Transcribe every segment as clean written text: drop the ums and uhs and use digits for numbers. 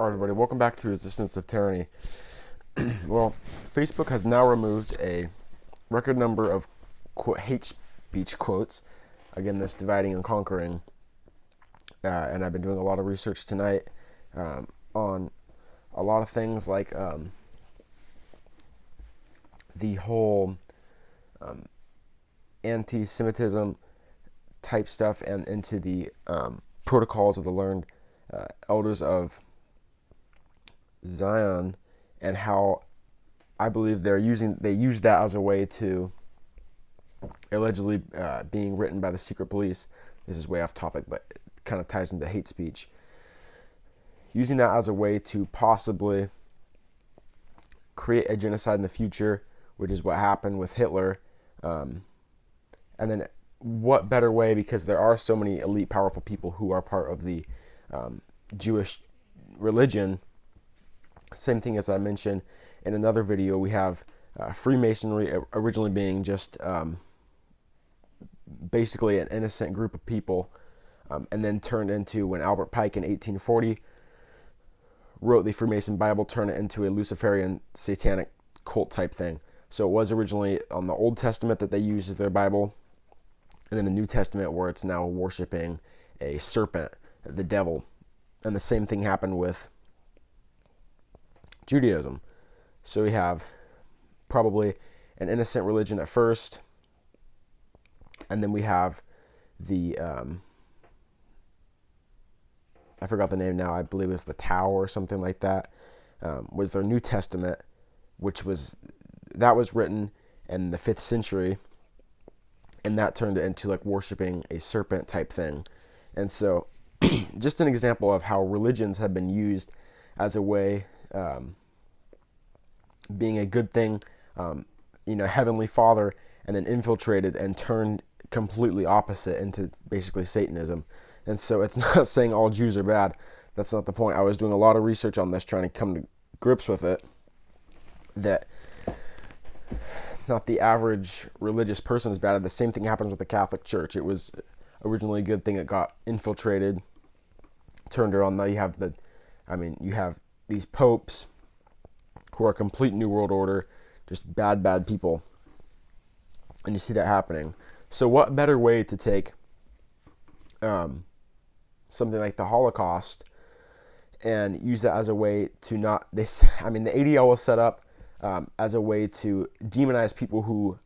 All right, everybody, welcome back to Resistance of Tyranny. Well, Facebook has now removed a record number of hate speech quotes. Again, this dividing and conquering. And I've been doing a lot of research tonight on a lot of things like the whole anti-Semitism type stuff and into the protocols of the learned elders of Zion, and how I believe they use that as a way to allegedly being written by the secret police. This is way off topic, but it kind of ties into hate speech. Using that as a way to possibly create a genocide in the future, which is what happened with Hitler. And then what better way, because there are so many elite, powerful people who are part of the Jewish religion. Same thing as I mentioned in another video, we have Freemasonry originally being just basically an innocent group of people, and then turned into, when Albert Pike in 1840 wrote the Freemason Bible, turned it into a Luciferian satanic cult type thing. So it was originally on the Old Testament that they used as their Bible, and then the New Testament where it's now worshiping a serpent, the devil. And the same thing happened with Judaism. So we have probably an innocent religion at first, and then we have the I forgot the name now, I believe it was the Tao or something like that, was their New Testament, which was written in the 5th century, and that turned it into like worshiping a serpent type thing. And so just an example of how religions have been used as a way, being a good thing, Heavenly Father, and then infiltrated and turned completely opposite into basically Satanism. And so it's not saying all Jews are bad. That's not the point. I was doing a lot of research on this, trying to come to grips with it, that not the average religious person is bad. The same thing happens with the Catholic Church. It was originally a good thing. It got infiltrated, turned around. Now you have you have these popes who are complete New World Order, just bad people. And you see that happening. So what better way to take something like the Holocaust and use that as a way to the ADL was set up as a way to demonize people who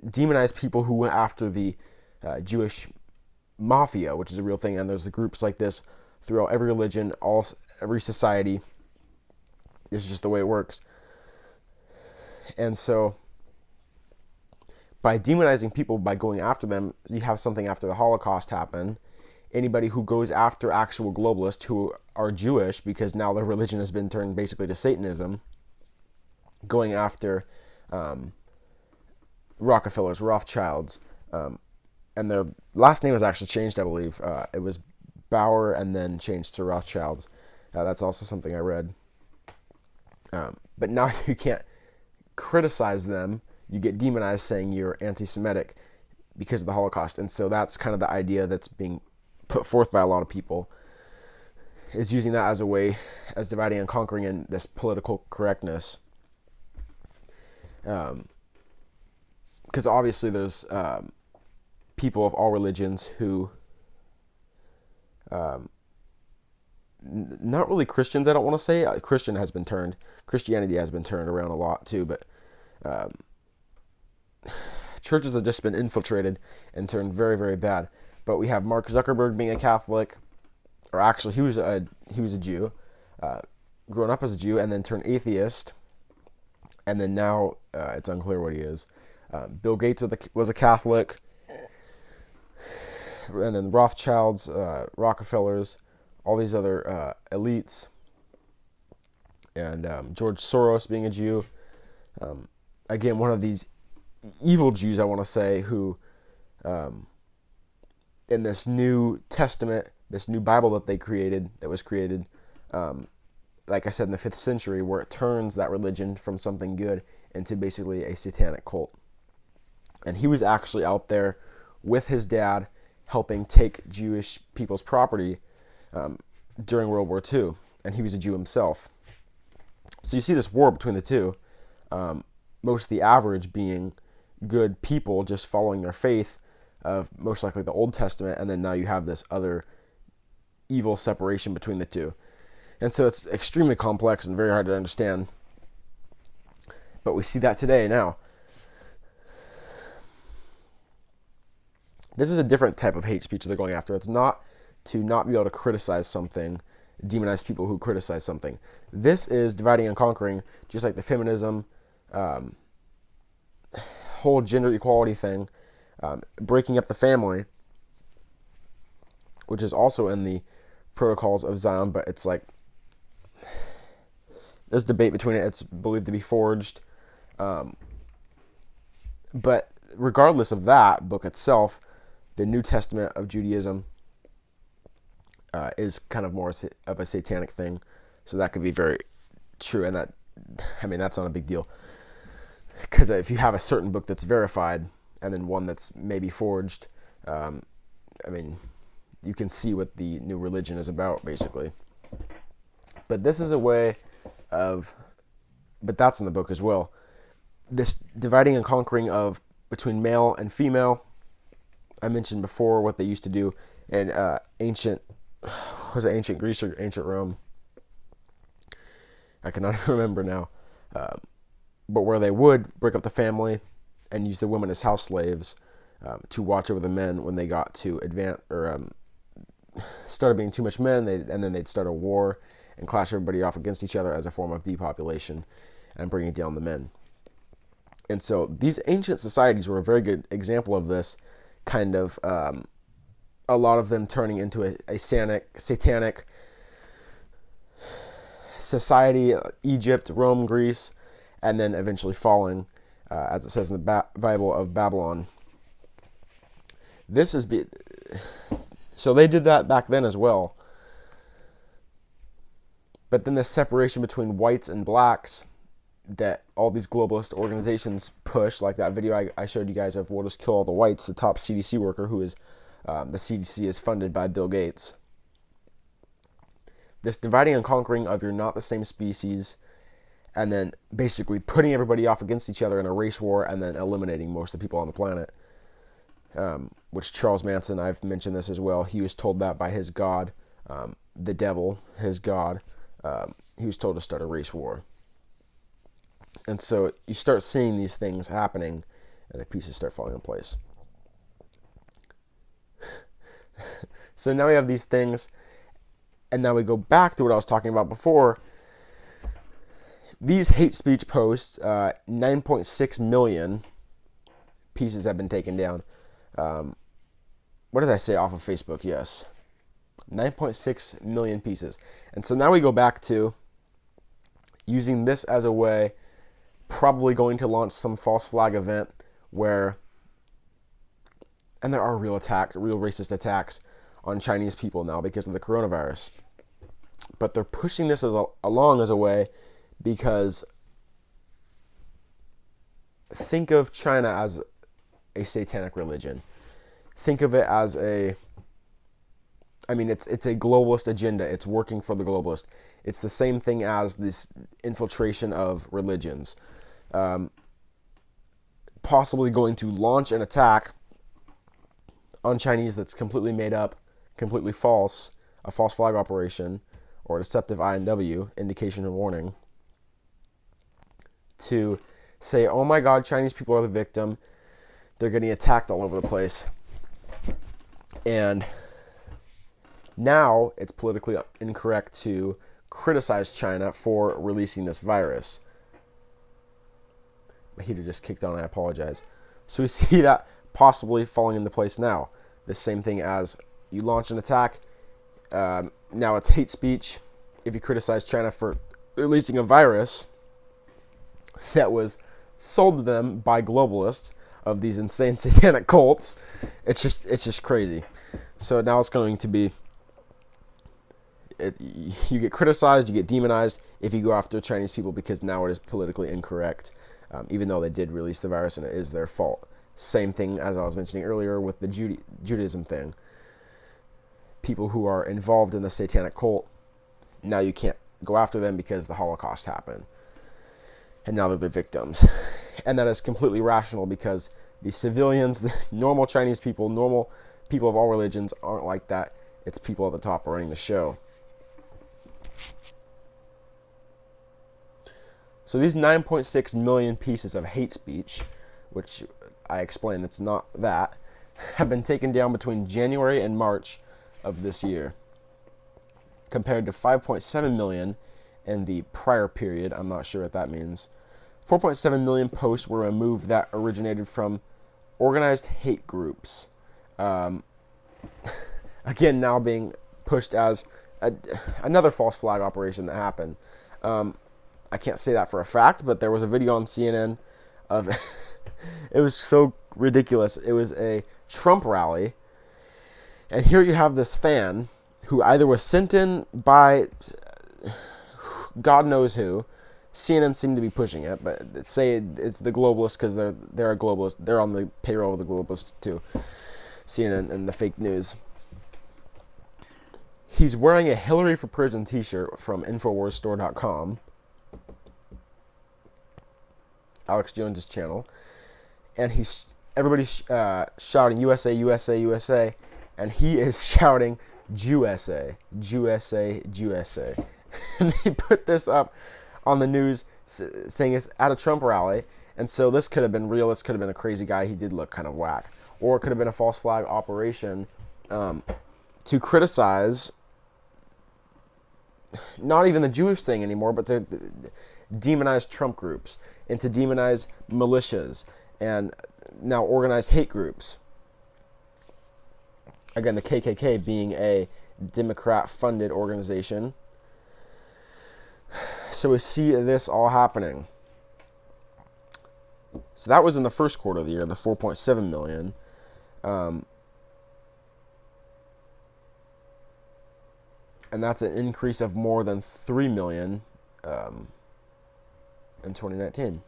demonize people who went after the Jewish mafia, which is a real thing. And there's groups like this throughout every religion, every society. This is just the way it works. And so by demonizing people, by going after them, you have something after the Holocaust happen. Anybody who goes after actual globalists who are Jewish, because now their religion has been turned basically to Satanism, going after Rockefellers, Rothschilds, and their last name was actually changed, I believe. It was Bauer and then changed to Rothschilds. That's also something I read. But now you can't criticize them. You get demonized saying you're anti-Semitic because of the Holocaust. And so that's kind of the idea that's being put forth by a lot of people, is using that as a way, as dividing and conquering in this political correctness. Because obviously there's people of all religions who, not really Christians, I don't want to say. Christianity has been turned around a lot too, but churches have just been infiltrated and turned very, very bad. But we have Mark Zuckerberg being a Catholic, or actually he was a Jew, grown up as a Jew and then turned atheist, and then now it's unclear what he is. Bill Gates was a Catholic, and then Rothschilds, Rockefellers, all these other elites, and George Soros being a Jew. Again, one of these evil Jews, I want to say, who in this New Testament, this new Bible that was created, like I said, in the 5th century, where it turns that religion from something good into basically a satanic cult. And he was actually out there with his dad helping take Jewish people's property during World War II, and he was a Jew himself. So you see this war between the two. Most of the average being good people just following their faith of most likely the Old Testament, and then now you have this other evil separation between the two. And so it's extremely complex and very hard to understand. But we see that today now. This is a different type of hate speech they're going after. It's not to not be able to criticize something, demonize people who criticize something. This is dividing and conquering, just like the feminism, whole gender equality thing, breaking up the family, which is also in the protocols of Zion, but it's like, there's debate between it. It's believed to be forged. But regardless of that book itself, the New Testament of Judaism is kind of more of a satanic thing. So that could be very true. And that's not a big deal. Because if you have a certain book that's verified and then one that's maybe forged, you can see what the new religion is about, basically. But this is a way of, but that's in the book as well, this dividing and conquering of between male and female. I mentioned before what they used to do in ancient Greece or ancient Rome? I cannot remember now. But where they would break up the family and use the women as house slaves to watch over the men when they got to advance or started being too much men, and then they'd start a war and clash everybody off against each other as a form of depopulation and bringing down the men. And so these ancient societies were a very good example of this kind of, a lot of them turning into a satanic society, Egypt, Rome, Greece, and then eventually falling, as it says in the Bible, of Babylon. So they did that back then as well. But then the separation between whites and blacks that all these globalist organizations push, like that video I showed you guys of "We'll Just Kill All the Whites," the top CDC worker who is, the CDC is funded by Bill Gates. This dividing and conquering of you're not the same species, and then basically putting everybody off against each other in a race war, and then eliminating most of the people on the planet. Which Charles Manson, I've mentioned this as well, he was told that by his god, the devil, his god. He was told to start a race war. And so you start seeing these things happening, and the pieces start falling in place. So now we have these things, and now we go back to what I was talking about before. These hate speech posts, 9.6 million pieces have been taken down. What did I say off of Facebook? Yes. 9.6 million pieces. And so now we go back to using this as a way, probably going to launch some false flag event where, and there are real racist attacks on Chinese people now because of the coronavirus. But they're pushing this along as a way because think of China as a satanic religion. Think of it as it's a globalist agenda. It's working for the globalist. It's the same thing as this infiltration of religions. Possibly going to launch an attack on Chinese that's completely made up, completely false, a false flag operation, or a deceptive INW, indication and warning, to say, oh my God, Chinese people are the victim. They're getting attacked all over the place. And now it's politically incorrect to criticize China for releasing this virus. My heater just kicked on, I apologize. So we see that possibly falling into place now. The same thing as you launch an attack. Now it's hate speech if you criticize China for releasing a virus that was sold to them by globalists of these insane satanic cults. It's just crazy. So now it's going to be, you get criticized, you get demonized if you go after Chinese people because now it is politically incorrect, even though they did release the virus and it is their fault. Same thing as I was mentioning earlier with the Judaism thing. people who are involved in the satanic cult, now you can't go after them because the Holocaust happened. And now they're the victims. And that is completely rational because the civilians, the normal Chinese people, normal people of all religions aren't like that. It's people at the top running the show. So these 9.6 million pieces of hate speech, which I explained it's not that, have been taken down between January and March of this year, compared to 5.7 million in the prior period. I'm not sure what that means. 4.7 million posts were removed that originated from organized hate groups. Again, now being pushed as another false flag operation that happened. I can't say that for a fact, but there was a video on CNN of it was so ridiculous. It was a Trump rally, and here you have this fan who either was sent in by God knows who. CNN seemed to be pushing it, but say it's the globalists because they're a globalist. They're on the payroll of the globalists too. CNN and the fake news. He's wearing a Hillary for Prison t-shirt from InfoWarsStore.com, Alex Jones's channel, and everybody's shouting USA, USA, USA, and he is shouting Jewsa, Jewsa, Jewsa. And they put this up on the news saying it's at a Trump rally, and so this could have been real. This could have been a crazy guy. He did look kind of whack. Or it could have been a false flag operation to criticize not even the Jewish thing anymore, but to demonize Trump groups and to demonize militias and now organized hate groups. Again, the KKK being a Democrat-funded organization. So we see this all happening. So that was in the first quarter of the year, the 4.7 million. And that's an increase of more than 3 million in 2019.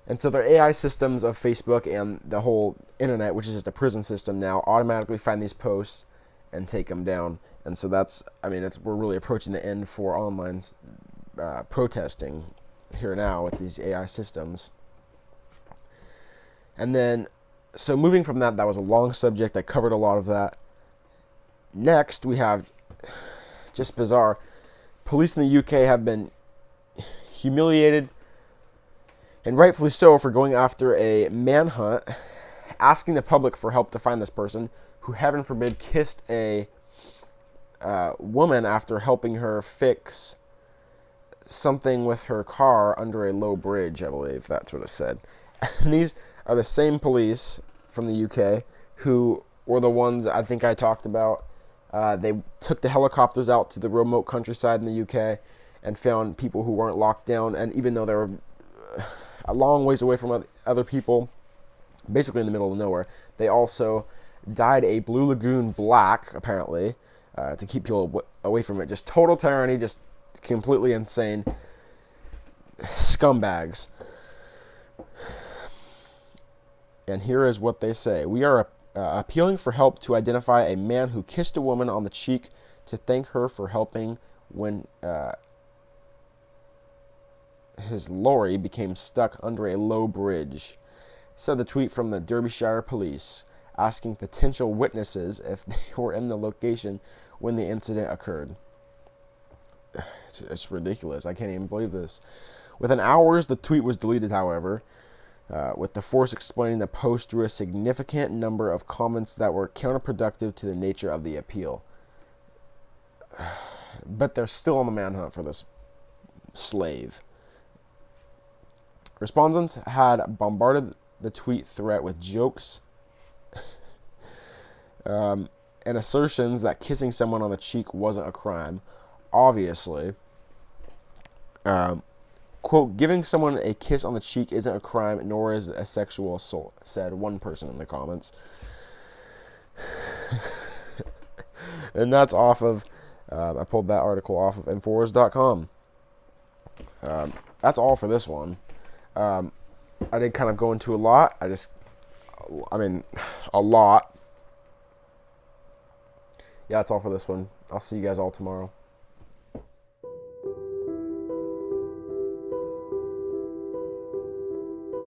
And so their AI systems of Facebook and the whole internet, which is just a prison system now, automatically find these posts and take them down. And so we're really approaching the end for online protesting here now with these AI systems. And then, so moving from that was a long subject. I covered a lot of that. Next, we have, just bizarre, police in the UK have been humiliated, and rightfully so, for going after a manhunt, asking the public for help to find this person who, heaven forbid, kissed a woman after helping her fix something with her car under a low bridge, I believe that's what it said. And these are the same police from the UK who were the ones I think I talked about. They took the helicopters out to the remote countryside in the UK and found people who weren't locked down, and even though they were a long ways away from other people, basically in the middle of nowhere, they also dyed a Blue Lagoon black, apparently, to keep people away from it. Just total tyranny, just completely insane scumbags. And here is what they say. We are appealing for help to identify a man who kissed a woman on the cheek to thank her for helping when his lorry became stuck under a low bridge, said the tweet from the Derbyshire police, asking potential witnesses if they were in the location when the incident occurred. It's ridiculous. I can't even believe this. Within hours, the tweet was deleted, however, with the force explaining the post drew a significant number of comments that were counterproductive to the nature of the appeal. But they're still on the manhunt for this slave. Respondents had bombarded the tweet thread with jokes and assertions that kissing someone on the cheek wasn't a crime. Obviously, quote, giving someone a kiss on the cheek isn't a crime, nor is it a sexual assault, said one person in the comments. And that's off of, I pulled that article off of Infowars.com. That's all for this one. I did kind of go into a lot. A lot. yeah, that's all for this one. I'll see you guys all tomorrow.